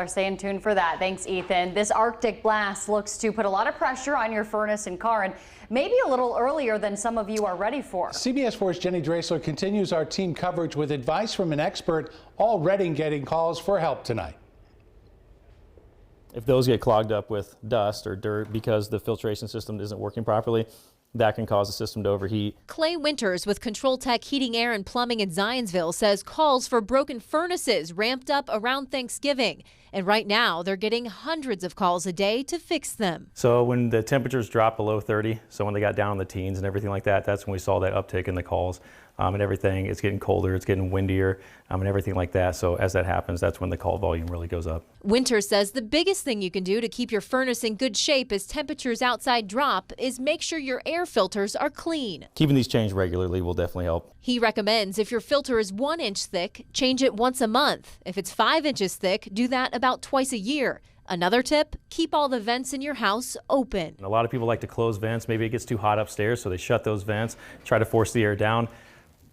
Staying tuned for that. Thanks, Ethan. This Arctic blast looks to put a lot of pressure on your furnace and car, and maybe a little earlier than some of you are ready for. CBS 4's Jenny Drasler continues our team coverage with advice from an expert, already getting calls for help tonight. If those get clogged up with dust or dirt because the filtration system isn't working properly, that can cause the system to overheat. Clay Winters with Control Tech Heating, Air and Plumbing in Zionsville says calls for broken furnaces ramped up around Thanksgiving. And right now they're getting hundreds of calls a day to fix them. So when the temperatures dropped below 30, so when they got down in the teens and everything like that, that's when we saw that uptick in the calls and everything. It's getting colder, it's getting windier and everything like that. So as that happens, that's when the call volume really goes up. Winters says the biggest thing you can do to keep your furnace in good shape as temperatures outside drop is make sure your air filters are clean. Keeping these changed regularly will definitely help. He recommends if your filter is 1 inch thick, change it once a month. If it's 5 inches thick, do that about twice a year. Another tip, keep all the vents in your house open. A lot of people like to close vents. Maybe it gets too hot upstairs, so they shut those vents, try to force the air down.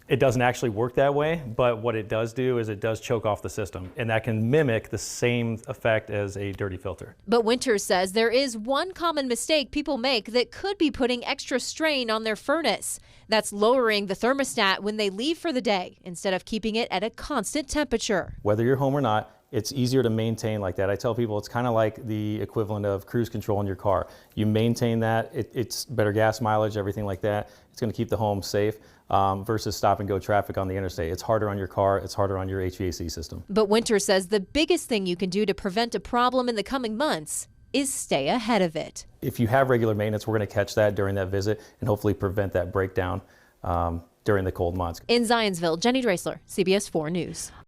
It doesn't actually work that way, but what it does do is it does choke off the system, and that can mimic the same effect as a dirty filter. But Winters says there is one common mistake people make that could be putting extra strain on their furnace. That's lowering the thermostat when they leave for the day instead of keeping it at a constant temperature. Whether you're home or not, it's easier to maintain like that. I tell people it's kind of like the equivalent of cruise control in your car. You maintain that, it's better gas mileage, everything like that. It's going to keep the home safe versus stop and go traffic on the interstate. It's harder on your car, it's harder on your HVAC system. But Winters says the biggest thing you can do to prevent a problem in the coming months is stay ahead of it. If you have regular maintenance, we're going to catch that during that visit and hopefully prevent that breakdown during the cold months. In Zionsville, Jenny Drasler, CBS 4 News.